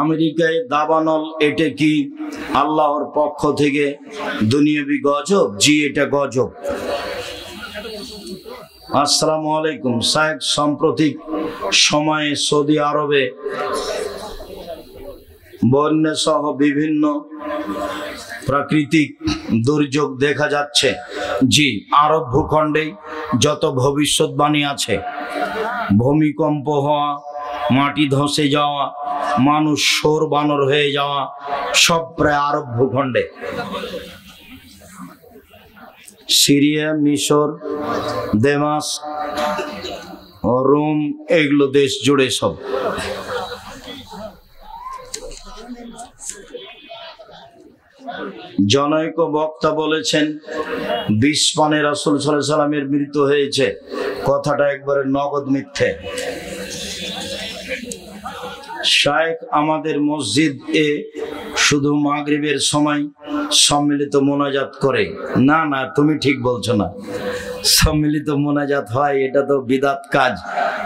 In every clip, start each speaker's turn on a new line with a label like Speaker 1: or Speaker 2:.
Speaker 1: আমেরিকায় দাবানল, এটা কি আল্লাহর পক্ষ থেকে দুনিয়াবি গজব? জি, এটা গজব। আসসালামু আলাইকুম সাহেব, সাম্প্রতিক সময়ে সৌদি আরবে বন্যা সহ বিভিন্ন প্রাকৃতিক দুর্যোগ দেখা যাচ্ছে। জি, আরব ভূখণ্ডে যত ভবিষ্যৎবাণী আছে, ভূমিকম্প হওয়া, মাটি ধসে যাওয়া, মানুষ শোর বানর হয়ে যাওয়া, সব প্রায় আরব ভূখণ্ডে। সিরিয়া, মিশর, দামেস্ক, রোম, এগুলো দেশ জুড়ে সব। জনৈক বক্তা বলেছেন 20 পানে রাসূল সাল্লাল্লাহু আলাইহি সাল্লামের মৃত্যু হয়েছে। কথাটা একবারে নগদ মিথ্যে। শায়েখ আমাদের মসজিদ এ শুধু মাগরিবের সময় সম্মিলিত মোনাজাত করে। না না, তুমি ঠিক বলছো না। সম্মিলিত মোনাজাত হয়, এটা তো বিদাত কাজ।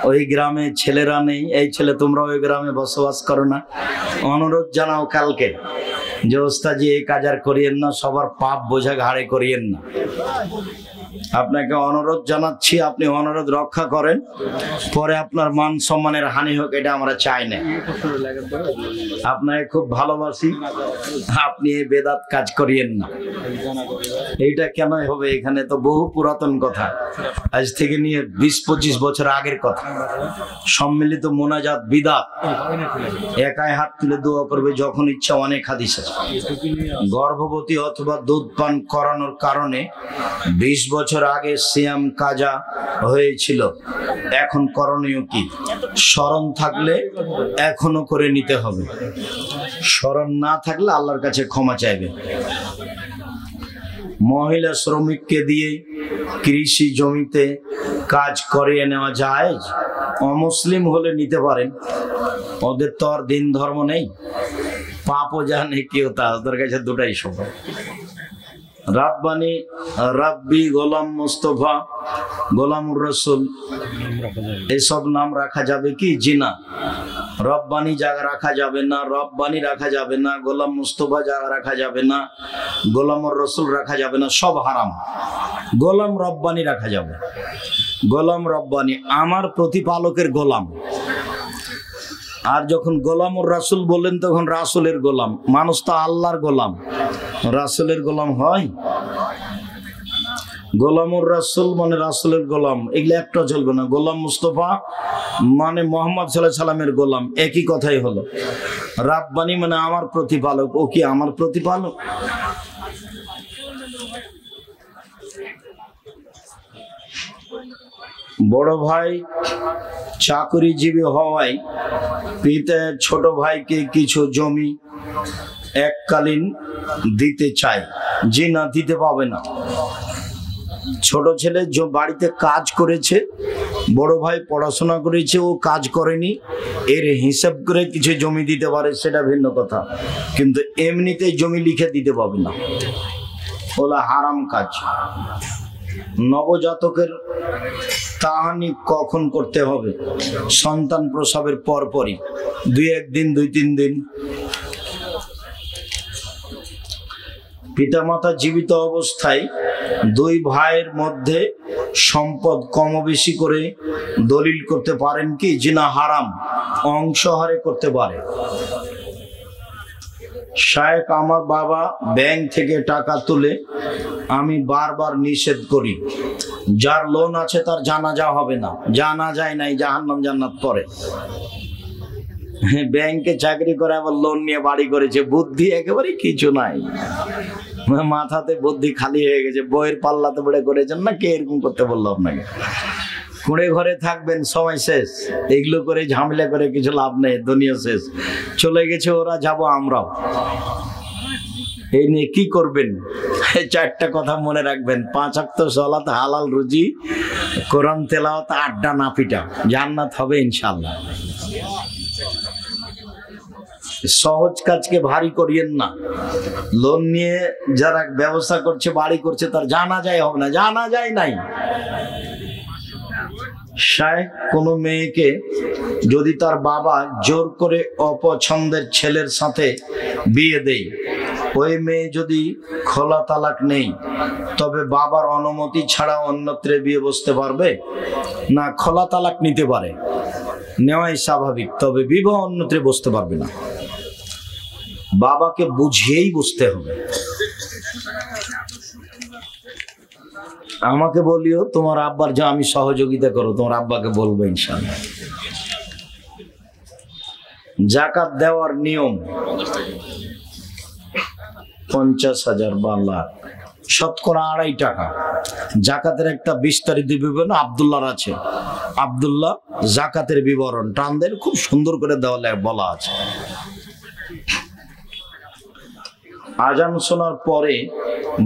Speaker 1: ওই গ্রামে ছেলেরা নেই, এই ছেলে তোমরা ওই গ্রামে বসবাস করো না, অনুরোধ জানাও কালকে যে ওস্তাজি এই কাজ আর করিয়েন না, সবার পাপ বোঝা ঘাড়ে করিয়েন না। আপনাকে অনুরোধ জানাচ্ছি, আপনি অনুরোধ রক্ষা করেন, পরে আপনার মান সম্মানের হানি হোক, এটা আমরা চাই না। আপনাকে খুব ভালোবাসি, আপনি এই বেদাত কাজ করিয়েন না। এইটা কেন হবে? এখানে তো বহু পুরাতন কথা, আজ থেকে নিয়ে 20-25 বছর আগের কথা। সম্মিলিত মোনাজাত বিদাত, একাই হাত তুলে দোয়া করবে যখন ইচ্ছা। অনেক হাদিস আছে। গর্ভবতী অথবা দুধ পান করানোর কারণে 20 বছর আগে সিয়াম কাজা হয়েছিল, এখন করণীয় কি? স্মরণ থাকলে এখনো করে নিতে হবে, স্মরণ না থাকলে আল্লাহর কাছে ক্ষমা চাইবে। মহিলা শ্রমিককে দিয়ে কৃষি জমিতে কাজ করিয়ে নেওয়া যায়? অমুসলিম হলে নিতে পারেন, ওদের তো আর দিন ধর্ম নেই, পাপও জানে কেউ, তা ওদের কাছে দুটাই সমান। রাব্বানি, রাব্বি, গোলাম মুস্তফা, গোলামুর রসুল, এসব নাম রাখা যাবে কি? জি না। রব্বানি জায়গা রাখা যাবে না, রব্বানি রাখা যাবে না, গোলাম মুস্তফা জায়গা রাখা যাবে না, গোলামুর রসুল রাখা যাবে না, সব হারাম। গোলাম রব্বানি রাখা যাবে। গোলাম রব্বানি আমার প্রতিপালকের গোলাম। আর যখন গোলামুর রাসূল বললেন তখন রাসূলের গোলাম। মানুষ তো আল্লাহর গোলাম, রাসূলের গোলাম হয়? গোলামুর রাসূল মানে রাসূলের গোলাম, এগুলো একটা চলবে না। গোলাম মুস্তফা মানে মুহাম্মদ সাল্লাল্লাহু আলাইহি সাল্লামের গোলাম, একই কথাই হলো। রাব্বানি মানে আমার প্রতিপালক, ও কি আমার প্রতিপালক? বড় ভাই চাকরিজীবী হওয়ায় পিতা ছোট ভাইকে কিছু জমি এককালীন দিতে চায়। জি না, দিতে পাবে না। ছোট ছেলে বাড়িতে কাজ করেছে, বড় ভাই পড়াশোনা করেছে, ও কাজ করেনি, এর হিসাব করে কিছু জমি দিতে পারে, সেটা ভিন্ন কথা। কিন্তু এমনিতেই জমি লিখে দিতে পাবে না, ওলা হারাম কাজ। নবজাতকের তাহানি কখন করতে হবে? সন্তান প্রসবের পরপরই, 2-1 দিন, 2-3 দিন। পিতামাতা জীবিত অবস্থায় 2 ভাইয়ের মধ্যে সম্পদ কম বেশি করে দলিল করতে পারেন কি? জি না, হারাম। অংশহারে করতে পারে। শায়েখ আমার বাবা ব্যাংক থেকে টাকা তুলে, আমি বারবার নিষেধ করি। যার লোন আছে তার জানাজা হবে না, জানাজায় নাই, জাহান্নাম জান্নাত পড়ে। ব্যাংকে চাকরি করে আবার লোন নিয়ে বাড়ি করেছে, বুদ্ধি একেবারে কিছু নাই, মাথাতে বুদ্ধি খালি হয়ে গেছে। বইয়ের পাল্লাতে পড়ে করেছেন না, কে এরকম করতে বললো আপনাকে? কুড়ে ঘরে থাকবেন, সময় শেষ। এগুলো করে ঝামেলা করে কিছু লাভ নেই, দুনিয়া শেষ। চলে গেছে ওরা, যাব আমরাও। এই নিয়ে কি করবেন? এই 4টা কথা মনে রাখবেন। 5 ওয়াক্ত সালাত, হালাল রুজি, কোরআন তেলাওয়াত, আড্ডা না পিটা, জান্নাত হবে ইনশাআল্লাহ। সহজ কাজকে ভারী করিয়েন না। লোন নিয়ে যারা ব্যবসা করছে, বাড়ি করছে, তার জানা যায় হবে না, জানা যায় নাই। শায়েখ কোনো মেয়েকে যদি তার বাবা জোর করে অপছন্দের ছেলের সাথে বিয়ে দেয়, ওই মেয়ে যদি খোলা তালাক নেই, তবে বাবার অনুমতি ছাড়া অন্যত্রে বিয়ে বসতে পারবে না? খোলা তালাক নিতে পারে, নেওয়াই স্বাভাবিক, তবে বিবাহ অন্যত্রে বসতে পারবে না। বাবাকে বুঝিয়েই বুঝতে হবে। আমাকে বলিও তোমার আব্বার যা আমি সহযোগিতা করো, তোমার আব্বাকে বলবো ইনশাআল্লাহ। যাকাত দেওয়ার নিয়ম 50,000 বা লাখ, শতকরা 2.5 টাকা। জাকাতের একটা বিস্তারিত বিবরণ আব্দুল্লাহর আছে, আব্দুল্লাহ জাকাতের বিবরণ টানদের খুব সুন্দর করে দেওয়া বলা আছে। আজান শোনার পরে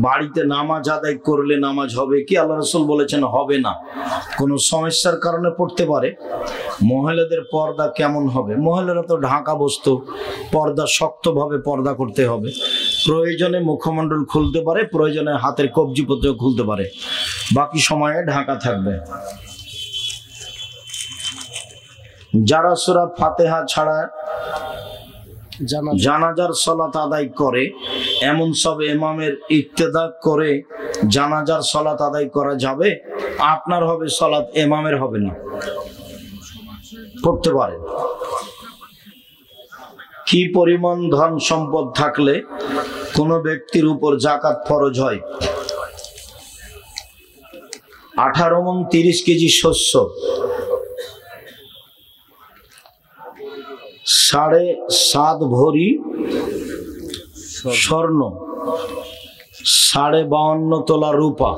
Speaker 1: বাড়িতে নামাজ আদায় করলে নামাজ হবে কি? আল্লাহ রাসূল বলেছেন হবে না। কোনো সমস্যার কারণে পড়তে পারে। মহিলাদের পর্দা কেমন হবে? মহিলারা তো ঢাকা বস্তু, পর্দা শক্তভাবে পর্দা করতে হবে। প্রয়োজনে মুখমণ্ডল খুলতে পারে, প্রয়োজনে হাতের কবজিপত্র খুলতে পারে, বাকি সময়ে ঢাকা থাকবে। যারা সূরা ফাতিহা ছাড়া জানাজার সালাত আদায় করে, এমন সব ইমামের ইক্তেদা করে জানাজার সালাত আদায় করা যাবে? আপনার হবে সালাত, ইমামের হবে না। পড়তে পারে। কি পরিমাণ ধন সম্পদ থাকলে কোন ব্যক্তির উপর জাকাত ফরজ হয়? 18 মণ 30 কেজি শস্য, 7.5 ভরি স্বর্ণ, 52.5 তোলা রূপা,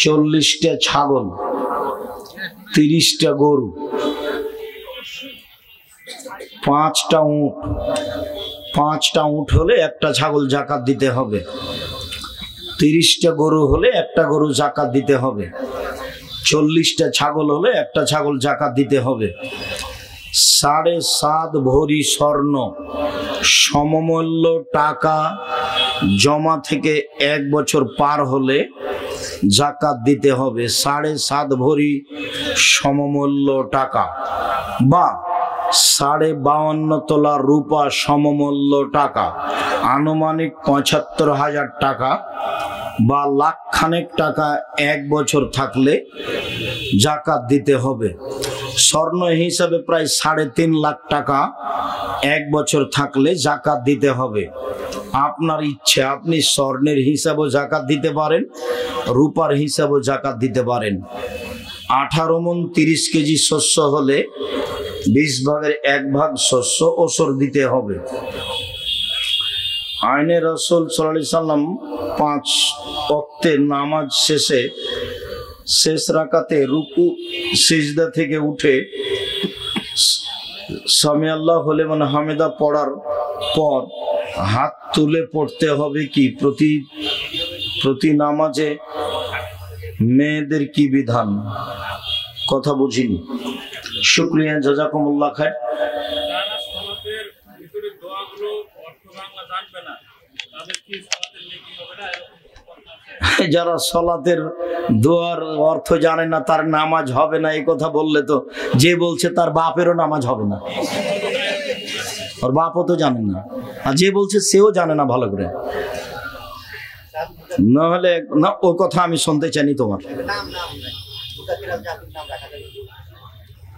Speaker 1: 40টা ছাগল, 30টা গরু, 5টা উট। 5টা উট হলে একটা ছাগল জাকাত দিতে হবে। 30টা গরু হলে একটা গরু জাকাত দিতে হবে। 40টা ছাগল হলে একটা ছাগল জাকাত দিতে হবে। 7.5 ভরি স্বর্ণ সমমূল্য টাকা জমা থেকে 1 বছর পার হলে জাকাত দিতে হবে। 7.5 ভরি সমমূল্য টাকা বা 52.5 তোলা রূপা সমমূল্য টাকা, আনুমানিক 75,000 টাকা বা লাখখানেক টাকা 1 বছর থাকলে জাকাত দিতে হবে। স্বর্ণ হিসাবে প্রায় 3.5 লাখ টাকা 1 বছর থাকলে জাকাত দিতে হবে। আপনার ইচ্ছে, আপনি স্বর্ণের হিসাবেও জাকাত দিতে পারেন, রূপার হিসাবেও জাকাত দিতে পারেন। 18 মণ 30 কেজি শস্য হলে 20 ভাগের 1 ভাগ শস্য ওসর দিতে হবে। আইনে রাসূল সাল্লাল্লাহু আলাইহি সাল্লাম 5 ওয়াক্তের নামাজ শেষে শেষ রাকাতে রুকু সিজদা থেকে উঠে সামি আল্লাহু লিমান হামিদা পড়ার পর হাত তুলে পড়তে হবে কি? প্রতি নামাজে মেয়েদের কি বিধান? কথা বুঝিনি। শুকরিয়া, জাযাকুমুল্লাহ খায়ের। যারা সালাতের দোয়ার অর্থ জানে না তার নামাজ হবে না, এই কথা বললে তো যে বলছে তার বাপেরও নামাজ হবে না। ওর বাপও তো জানে না, আর যে বলছে সেও জানে না ভালো করে। নাহলে না, ও কথা আমি শুনতে চাইনি তোমার।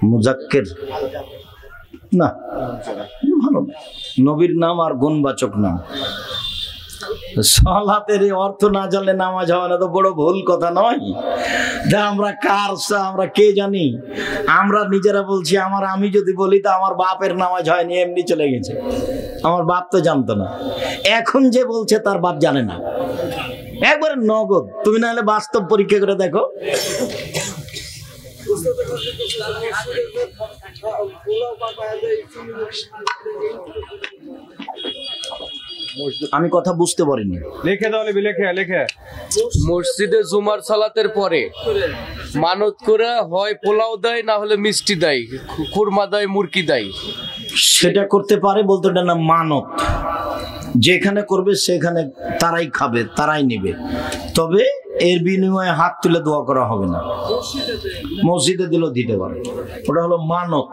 Speaker 1: মুজাক্কির না, ভালো না, নবীর নাম আর গুণবাচক নাম। সালাতের অর্থ না জানলে নামাজ হবে না তো বড় ভুল কথা নয়? আমরা আমরা কে জানি? আমরা নিজেরা বলছি। আমি যদি বলি তো আমার বাপের নামাজ হয়নি, এমনি চলে গেছে। আমার বাপ তো জানতো না। এখন যে বলছে তার বাপ জানে না, একবারে নগদ। তুমি না হলে বাস্তব পরীক্ষা করে দেখো। আমি কথা বুঝতে পারিনি।
Speaker 2: মসজিদে জুমার সালাতের পরে মানত করে হয় পোলাও দেয়, না হলে মিষ্টি দেয়, কুরমা দেয়, মুরগি দেয়।
Speaker 1: সেটা করতে পারে বলতে, এটা না মানত। যেখানে করবে সেখানে তারাই খাবে, তারাই নেবে। তবে এর বিনিময়ে হাত তুলে দোয়া করা হবে না, মসজিদে দিলেও দিতে পারে। ওটা হলো মানত,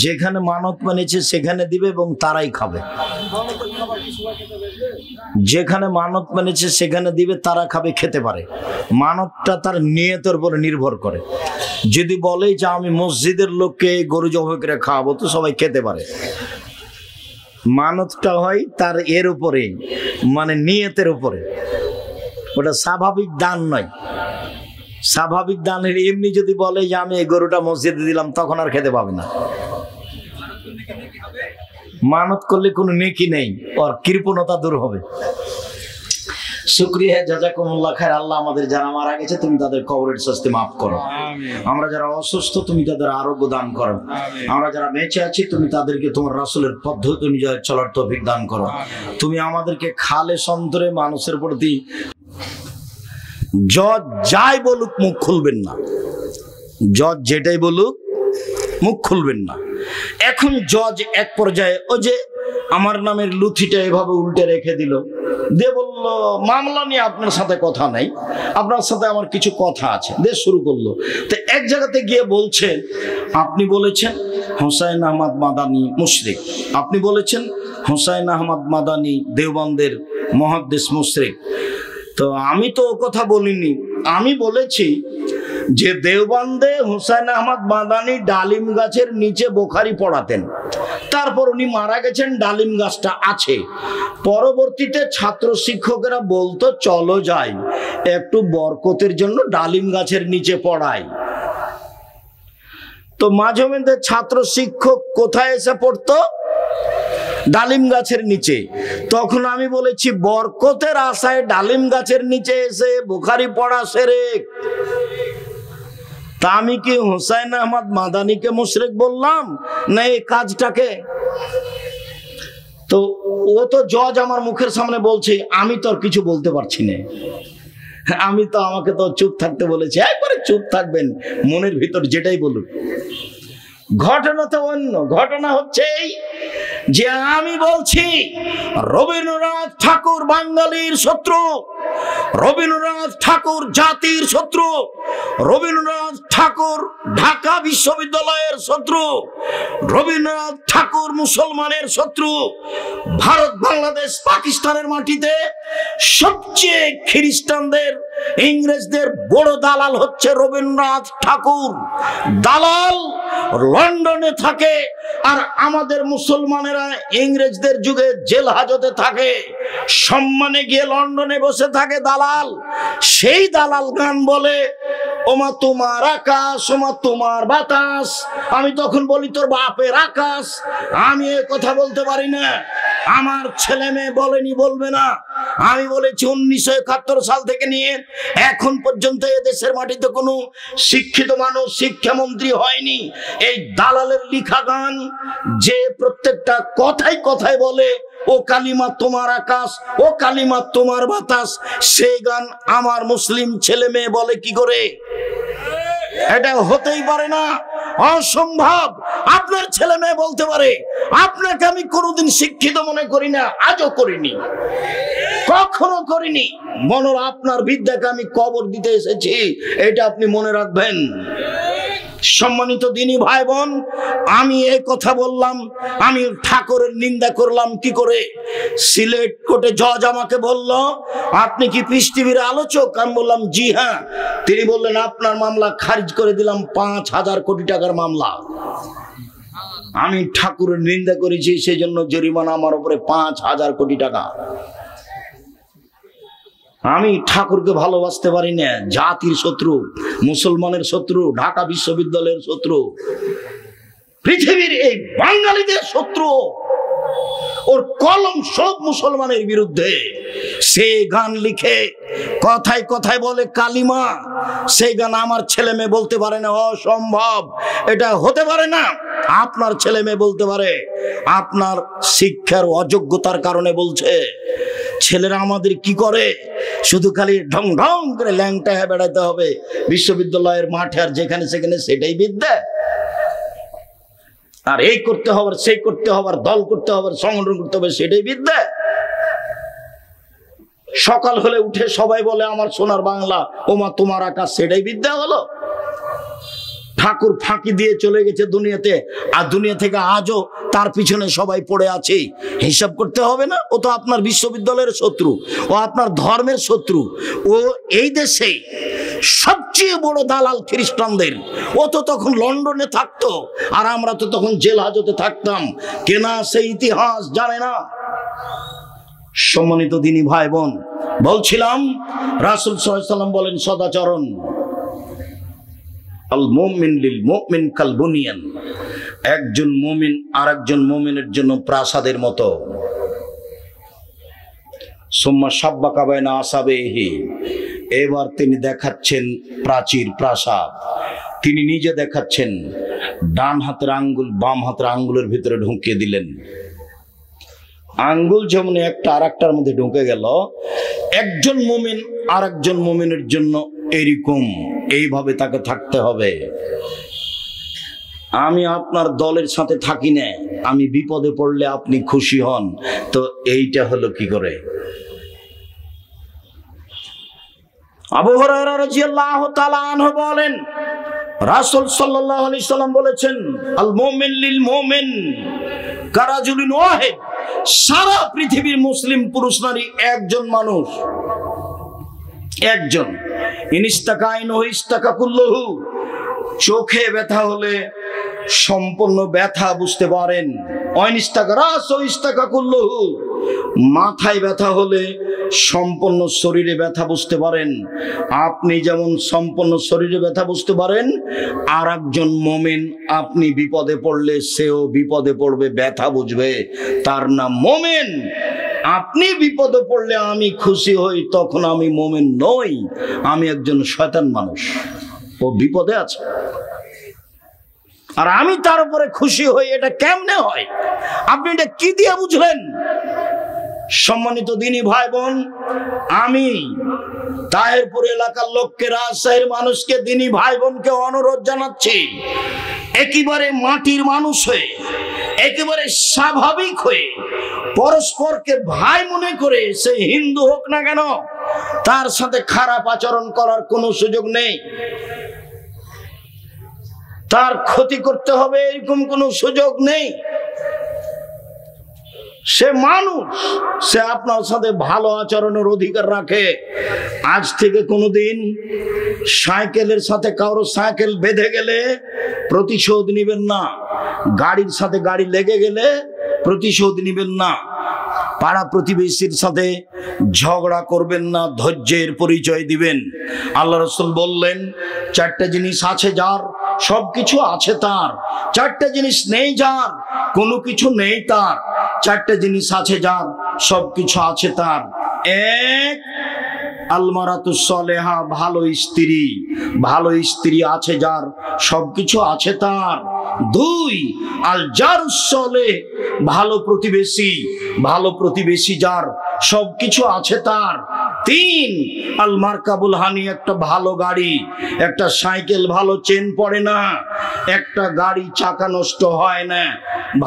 Speaker 1: যেখানে মানত মেনেছে সেখানে দিবে এবং তারাই খাবে। যেখানে মানত মেনেছে সেখানে দিবে, তারা খাবে, খেতে পারে। মানতটা তার নিয়তের উপরে নির্ভর করে। যদি বলে যে আমি মসজিদের লোককে গরু জবাই করে খাওয়াবো, তো সবাই খেতে পারে। মানতটা হয় তার এর উপরে, মানে নিয়তের উপরে। ওটা স্বাভাবিক দান নয়। স্বাভাবিক দানের এমনি যদি বলে যে আমি এই গরুটা মসজিদে দিলাম, তখন আর খেতে পাবে না। মানত করলে কোনো নেকি নেই, ওর কৃপণতা দূর হবে। শুকরিয়া, জাযাকুমুল্লাহ খায়র। আল্লাহ আমাদের যারা মারা গেছে তুমি তাদের কবরের শাস্তি মাফ করো। আমরা যারা অসুস্থ তুমি তাদের আরোগ্য দান করো। আমরা যারা বেঁচে আছি তুমি তাদেরকে তোমার রাসূলের পদ্ধতি অনুযায়ী চলার তৌফিক দান করো। তুমি আমাদেরকে খালেস অন্তরে মানুষের প্রতি জজ যাই বলুক মুখ খুলবেন না, জজ যেটাই বলুক মুখ খুলবেন না। এখন জজ এক পর্যায়ে ও যে আমার নামের লুথিটা এভাবে উল্টে রেখে দিল, দিয়ে বলল মামলা নিয়ে আপনার সাথে কথা নাই, আপনার সাথে আমার কিছু কথা আছে, দিয়ে শুরু করলো। তো এক জায়গাতে গিয়ে বলছে আপনি বলেছেন হোসাইন আহমদ মাদানী মুশরিক, আপনি বলেছেন হোসাইন আহমদ মাদানী দেওবন্দের মুহাদ্দিস মুশরিক। তো আমি তো ও কথা বলিনি, আমি বলেছি যে দেওবন্দে হুসাইন আহমদ মাদানী ডালিম গাছের নিচে বুখারী পড়াতেন, তারপর উনি মারা গেছেন, ডালিম গাছটা আছে। পরবর্তীতে ছাত্র শিক্ষকেরা বলতো চলো যাই একটু বরকতের জন্য ডালিম গাছের নিচে পড়াই। তো মাঝে মধ্যে ছাত্র শিক্ষক কোথায় এসে পড়তো? ডালিম গাছের নিচে। তখন আমি বলেছি বরকতের আশায় ডালিম গাছের নিচে এসে বুখারী পড়া শিরক। তা আমি কি হোসাইন আহমদ মাদানীকে মুশরিক বললাম না এই কাজটাকে? তো ও তো জজ আমার মুখের সামনে বলছে, আমি তো আর কিছু বলতে পারছি না। আমি তো, আমাকে তো চুপ থাকতে বলেছে, একবারে চুপ থাকবেন, মনের ভিতর যেটাই বলুক। ঘটনা তো অন্য। ঘটনা হচ্ছে যে আমি বলছি রবীন্দ্রনাথ ঠাকুর বাঙালির শত্রু, রবীন্দ্রনাথ ঠাকুর জাতির শত্রু, রবীন্দ্রনাথ ঠাকুর ঢাকা বিশ্ববিদ্যালয়ের শত্রু, রবীন্দ্রনাথ ঠাকুর মুসলমানের শত্রু। ভারত, বাংলাদেশ, পাকিস্তানের মাটিতে সবচেয়ে খ্রিস্টানদের, ইংরেজদের বড় দালাল হচ্ছে রবীন্দ্রনাথ ঠাকুর। দালাল লন্ডনে থাকে, আর আমাদের মুসলমানেরা ইংরেজদের যুগে জেল হাজতে থাকে, সম্মানে গিয়ে লন্ডনে বসে থাকে দালাল। সেই দালাল গান বলে ওমা তোমার আকাশ, ওমা তোমার বাতাস। আমি তখন বলি তোর বাপের আকাশ। আমি এ কথা বলতে পারি না, আমার ছেলে মেয়ে বলেনি, বলবে না। আমি বলেছি 1971 সাল থেকে নিয়ে এখন পর্যন্ত এদেশের মাটিতে কোনো শিক্ষিত মানুষ শিক্ষামন্ত্রী হয়নি। এই দালালের লিখা গান যে প্রত্যেকটা কথায় কথায় বলে ও কালিমা তোমার আকাশ, ও কালিমা তোমার বাতাস, সেই গান আমার মুসলিম ছেলে মেয়ে বলে কি করে? এটা হতেই পারে না, অসম্ভব। আপনার ছেলে মেয়ে বলতে পারে। আপনাকে আমি কোনোদিন শিক্ষিত মনে করি না, আজও করিনি, কখনো করিনি। মনে আপনার বিদ্যাকে আমি কবর দিতে এসেছি, এটা আপনি মনে রাখবেন। সম্মানিত দিনী ভাই বোন, আমি এই কথা বললাম, আমি ঠাকুরের নিন্দা করলাম কি করে? সিলেট কোর্টে জজ আমাকে বলল আপনি কি পিস টিভির আলোচক? আমি বললাম জি হ্যাঁ। তিনি বললেন আপনার মামলা খারিজ করে দিলাম, 5,000 কোটি টাকার মামলা। আমি ঠাকুরের নিন্দা করেছি, সেই জন্য জরিমানা আমার উপরে 5,000 কোটি টাকা। আমি ঠাকুরকে ভালোবাসতে পারি না, জাতির শত্রু, মুসলমানের শত্রু, ঢাকা বিশ্ববিদ্যালয়ের শত্রু, পৃথিবীর এই বাঙালিদের শত্রু। ওর কলম সব মুসলমানের বিরুদ্ধে। সে গান লিখে কথায় কথায় বলে কালিমা, সেই গান আমার ছেলে মেয়ে বলতে পারে না, অসম্ভব, এটা হতে পারে না। আপনার ছেলে মেয়ে বলতে পারে, আপনার শিক্ষার অযোগ্যতার কারণে বলছে। ছেলেরা আমাদের কি করে? শুধু খালি ঢং ঢং করে ল্যাংটা হয়ে বেড়াতে হবে বিশ্ববিদ্যালয়ের মাঠে, আর যেখানে সেখানে সেটাই বিদ্যা। আর এই করতে হবে, সেই করতে হবে, দল করতে হবে, সংগঠন করতে হবে, সেটাই বিদ্যা। সকাল হলে উঠে সবাই বলে আমার সোনার বাংলা, ওমা তোমার আকাশ, সেটাই বিদ্যা হলো? ঠাকুর ফাঁকি দিয়ে চলে গেছে দুনিয়াতে, আর দুনিয়া থেকে আজও তার পিছনে সবাই পড়ে আছে। হিসাব করতে হবে না? ও তো আপনার বিশ্ববিদ্যালয়ের শত্রু, ও আপনার ধর্মের শত্রু, ও এই দেশে সবচেয়ে বড় দালাল খ্রিস্টানদের। ও তো তখন লন্ডনে থাকতো, আর আমরা তো তখন জেল হাজতে থাকতাম। কেনা সেই ইতিহাস জানে না। সম্মানিত দিনী ভাই বোন, বলছিলাম রাসূল সাল্লাল্লাহু আলাইহি ওয়াসাল্লাম বলেন সদাচরণ, আল মুমিন লিল মুমিন কাল বুনিয়ান, একজন মুমিন আরেকজন মুমিনের জন্য প্রাসাদের মতো। সুম্মা সাব্বাকা বাইনা আসাবিহি, এবার তিনি দেখাচ্ছেন প্রাচীর, প্রাসাদ। তিনি নিজে দেখাচ্ছেন, ডান হাতের আঙ্গুল বাম হাতের আঙ্গুলের ভিতরে ঢুকিয়ে দিলেন। আঙ্গুল যেমন একটা আরেকটার মধ্যে ঢুকে গেল, একজন মুমিন আরেকজন মুমিনের জন্য এরকম এইভাবে তাকে থাকতে হবে। আমি আপনার দলের সাথে থাকি না, আমি বিপদে পড়লে আপনি খুশি হন, তো এইটা হলো কি করে? আবু হুরায়রা রাদিয়াল্লাহু তাআলা আনহু বলেন, রাসূল সাল্লাল্লাহু আলাইহি সাল্লাম বলেছেন, আল মুমিন লিল মুমিন কারাজুলিন ওয়াহিদ, সারা পৃথিবীর মুসলিম পুরুষ নারী একজন মানুষ, একজন। ইনিস্তাকা আইনুহু ইস্তাকা কুল্লুহু, চোখে ব্যথা হলে সম্পূর্ণ ব্যথা বুঝতে পারেন। অনিস্তাকা রাসু ইস্তাকা কুল্লুহু, মাথায় ব্যথা হলে সম্পূর্ণ শরীরে ব্যথা বুঝতে পারেন। আপনি যেমন সম্পূর্ণ শরীরে ব্যথা বুঝতে পারেন, আর একজন মুমিন আপনি বিপদে পড়লে সেও বিপদে পড়বে, ব্যথা বুঝবে, তার নাম মুমিন। আপনি বিপদে পড়লে আমি খুশি হই, তখন আমি মুমিন নই, আমি একজন শয়তান মানুষ, ও বিপদে আছে। আর আমি তার উপরে খুশি হই, এটা কেমনে হয়? আপনি এটা কি দিয়ে বুঝলেন? সম্মানিত দিনী ভাই বোন, আমি তাহেরপুর এলাকার লোককে, রাজশাহীর মানুষকে, দিনী ভাই বোনকে অনুরোধ জানাচ্ছি, একেবারে মাটির মানুষ হয়ে, একেবারে স্বাভাবিক হয়ে, পরস্পরকে ভাই মনে করে, সে হিন্দু হোক না কেন, তার সাথে খারাপ আচরণ করার কোনো সুযোগ নেই। তার ক্ষতি করতে হবে এরকম কোনো সুযোগ নেই। সে মানুষ, সে আপনার সাথে ভালো আচরণের অধিকার রাখে। আজ থেকে কোনোদিন সাইকেলের সাথে কারো সাইকেল বেঁধে গেলে প্রতিশোধ নেবেন না, গাড়ির সাথে গাড়ি লেগে গেলে প্রতিশোধ নেবেন না, পাড়া প্রতিবেশীর সাথে ঝগড়া করবেন না, ধৈর্যের পরিচয় দিবেন। আল্লাহ রাসূল বললেন, চারটা জিনিস আছে যার, সবকিছু আছে তার। চারটা জিনিস নেই যার, কোনো কিছু নেই তার। চারটা জিনিস আছে যার, সবকিছু আছে তার। এক, আলমারাতুস সালেহা, ভালো স্ত্রী। ভালো স্ত্রী আছে যার, সবকিছু আছে তার। দুই, আল জারুস সালেহ, ভালো প্রতিবেশী। ভালো প্রতিবেশী যার, সবকিছু আছে তার। তিন, আল মারকাবুল হানি, একটা ভালো গাড়ি। একটা সাইকেল ভালো চেন পড়ে না, একটা গাড়ি চাকা নষ্ট হয় না।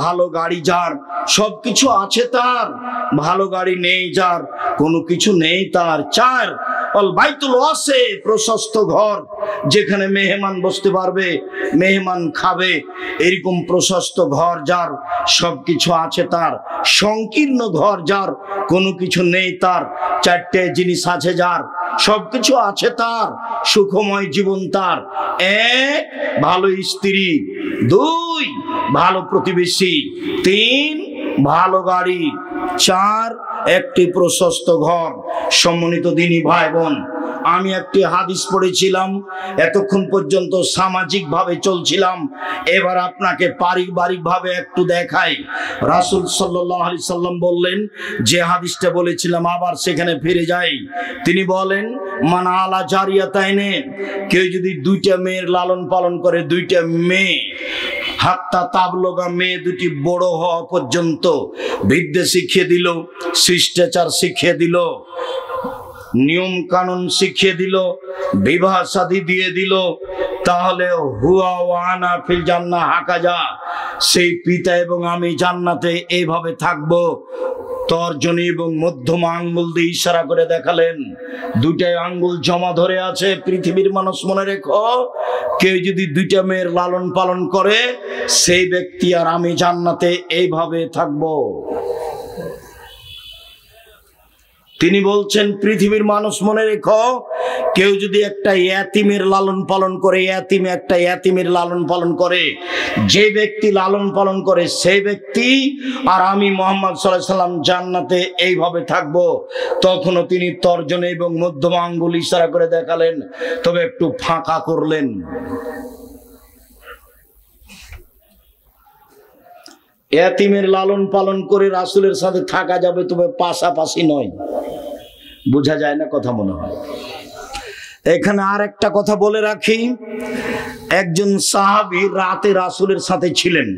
Speaker 1: ভালো গাড়ি যার, সবকিছু আছে তার। ভালো গাড়ি নেই যার, কোনো কিছু নেই তার। চার, আল বাইতুল ওয়াসি, প্রশস্ত ঘর, যেখানে মেহমান বসতে পারবে, মেহমান খাবে, এরকম প্রশস্ত ঘর যার, সবকিছু আছে তার। সংকীর্ণ ঘর যার, কোনো কিছু নেই তার। চারটে জিনিস আছে যার, সবকিছু আছে তার। সুখময় জীবন তার। এক, ভালো স্ত্রী। দুই, ভালো প্রতিবেশী। তিন, ভালো গাড়ি। চার, একটি প্রশস্ত ঘর। সম্মানিত দিনী ভাই বোন, আমি একটি হাদিস পড়েছিলাম, এতক্ষণ পর্যন্ত সামাজিক ভাবে চলছিলাম, এবার আপনাকে পারিবারিক ভাবে একটু দেখাই। রাসূল সাল্লাল্লাহু আলাইহি সাল্লাম বললেন, যে হাদিসটা বলেছিলাম আবার সেখানে ফিরে যাই। তিনি বলেন, মান আলা জারিয়াতাইনে, কেউ যদি দুইটা মেয়ের লালন পালন করে, দুইটা মেয়ে, হাত্তা তাবলগা, মেয়ে দুটি বড় হওয়া পর্যন্ত বিদ্যা শিখিয়ে দিল, শিষ্টাচার শিখিয়ে দিল, নিয়ম কানুন শিখিয়ে দিল, বিবাহ শাদী দিয়ে দিল, তাহলে হুয়া ওয়া আনা ফিল জান্নাহ হাকাজা, সেই পিতা এবং আমি জান্নাতে এইভাবে থাকবো। তর্জনী এবং মধ্যমা আঙ্গুল দিয়ে ইশারা করে দেখালেন, দুইটাই আঙ্গুল জমা ধরে আছে। পৃথিবীর মানুষ মনে রেখো, কেউ যদি দুইটা মেয়ের লালন পালন করে, সেই ব্যক্তি আর আমি জান্নাতে এইভাবে থাকবো। তিনি বলছেন, পৃথিবীর মানুষ মনে রেখো, কেউ যদি একটা ইয়াতিমের লালন পালন করে, একটা ইয়াতিমের লালন পালন করে, যে ব্যক্তি লালন পালন করে সেই ব্যক্তি আর আমি মুহাম্মদ সাল্লাল্লাহু আলাইহি সাল্লাম জান্নাতে এইভাবে থাকবো। তখনও তিনি তর্জনী এবং মধ্যমা আঙ্গুল ইশারা করে দেখালেন, তবে একটু ফাঁকা করলেন। ইয়াতিমের লালন পালন করে রাসূলের সাথে থাকা যাবে, তবে পাশাপাশি নয়। বোঝা যায় না কথা মনে হয়। এখানে আর একটা কথা বলে রাখি, একজন সাহাবী রাতে রাসূলের সাথে ছিলেন।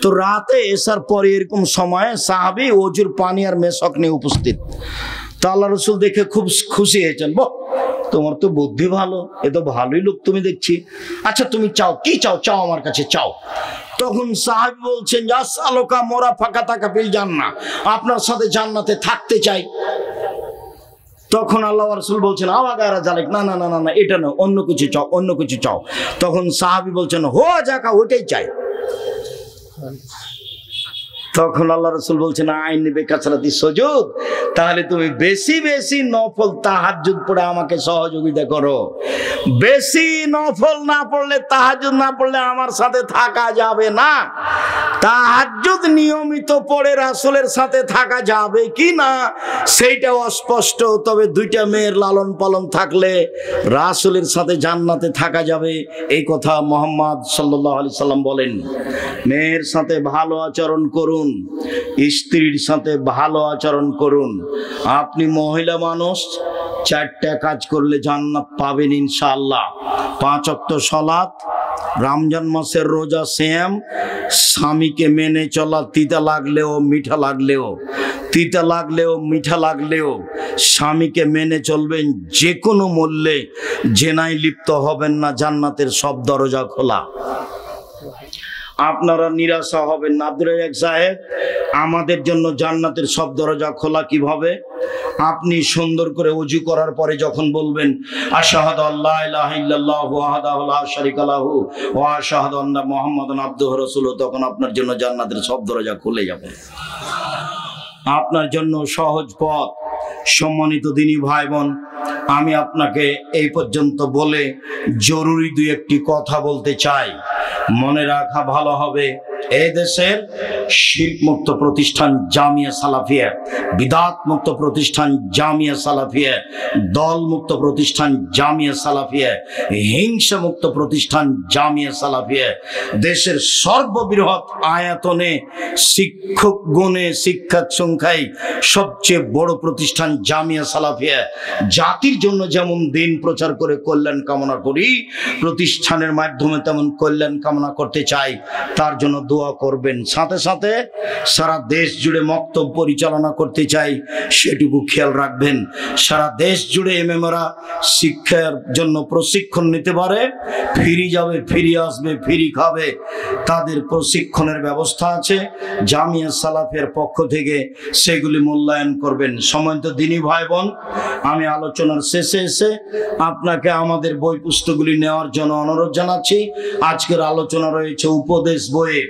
Speaker 1: তো রাতে এসার পরে এরকম সময় সাহাবী ওজুর পানি আর মেশক নিয়ে উপস্থিত। তো আল্লাহ রাসূল দেখে খুব খুশি হয়েছেন, বাহ, তোমার তো বুদ্ধি ভালো, এ তো ভালোই লোক তুমি দেখছি। আচ্ছা তুমি চাও, কি চাও? চাও আমার কাছে চাও। তখন সাহাবী বলছেন, আসআলুকা মুরাফাকাতাকা ফিল জান্নাহ, আপনার সাথে জান্নাতে থাকতে চাই। তখন আল্লাহ রাসূল বলছেন, আওয়াগারা জালেক, না না না না না, এটা না, অন্য কিছু চাও, অন্য কিছু চাও। তখন সাহাবী বলছেন, হো যাকা, ওইটাই চাই। তখন আল্লাহ রাসূল বলছেন, আইনি বেকাসরাতি সুজুদ, তাহলে তুমি বেশি বেশি নফল তাহাজ্জুদ পড়ে আমাকে সহযোগিতা করো। বেশি নফল না পড়লে, তাহাজ্জুদ না পড়লে আমার সাথে থাকা যাবে না। তাহাজ্জুদ নিয়মিত পড়ে রাসূলের সাথে থাকা যাবে কি না সেইটা অস্পষ্ট, তবে দুইটা মেয়ের লালন পালন থাকলে রাসূলের সাথে জান্নাতে থাকা যাবে, এই কথা মুহাম্মদ সাল্লাল্লাহু আলাইহি সাল্লাম বলেন। মেয়ের সাথে ভালো আচরণ করুন, স্ত্রীর সাথে ভালো আচরণ করুন। আপনি মহিলা মানুষ, 4টা কাজ করলে জান্নাত পাবেন ইনশাআল্লাহ। 5 ওয়াক্ত সালাত, রমজান মাসের রোজা, সিয়াম, স্বামীকে মেনে চলা, তিতা লাগলেও মিঠা লাগলেও, তিতা লাগলেও মিঠা লাগলেও স্বামীকে মেনে চলবেন, যে কোনো মূল্যে জেনায় লিপ্ত হবেন না, জান্নাতের সব দরজা খোলা। আপনারা নিরাশা হবেন না। আব্দুর রাজ্জাক সাহেব, আমাদের জন্য জান্নাতের সব দরজা খোলা কিভাবে? আপনি সুন্দর করে ওযু করার পরে যখন বলবেন, আশহাদু আল্লা ইলাহা ইল্লাল্লাহু ওয়াহদাহু লা শারীকা লাহু ওয়া আশহাদু আন্না মুহাম্মাদান আবদুহু ওয়া রাসূলুহু, তখন আপনার জন্য জান্নাতের সব দরজা খুলে যাবে। আপনার জন্য সহজ পথ। সম্মানিত দিনী ভাই বোন, আমি আপনাকে এই পর্যন্ত বলে জরুরি 2-1টি কথা বলতে চাই। মনে রাখা ভালো হবে, এই দেশের শিরক মুক্ত প্রতিষ্ঠান জামিয়া সালাফিয়া, বিদআত মুক্ত প্রতিষ্ঠান জামিয়া সালাফিয়া, দল মুক্ত প্রতিষ্ঠান জামিয়া সালাফিয়া, হিংসা মুক্ত প্রতিষ্ঠান জামিয়া সালাফিয়া, দেশের সর্ববৃহৎ আয়তনে, শিক্ষক গুণে, শিক্ষক সংখ্যায় সবচেয়ে বড় প্রতিষ্ঠান জামিয়া সালাফিয়া। জাতির জন্য যেমন দিন প্রচার করে কল্যাণ কামনা করি, প্রতিষ্ঠানের মাধ্যমে তেমন কল্যাণ কামনা করতে চাই। তার জন্য দোয়া করবেন। সাথে সাথে সারা দেশ জুড়ে মক্তব পরিচালনা করতে চাই, সেটুকু খেয়াল রাখবেন। সারা দেশ জুড়ে এমএমরা শিক্ষার জন্য প্রশিক্ষণ নিতে পারে, ফিরে যাবে, ফিরে আসবে, ফিরে খাবে, তাদের প্রশিক্ষণের ব্যবস্থা আছে জামিয়া সালাফের পক্ষ থেকে, সেগুলি মূল্যায়ন করবেন। সম্মানিত দিনী ভাই বোন, আমি আলোচনার শেষে এসে আপনাকে আমাদের বই পুস্তকগুলি নেওয়ার জন্য অনুরোধ জানাচ্ছি। আজকের আলোচনা রয়েছে উপদেশ বইয়ে।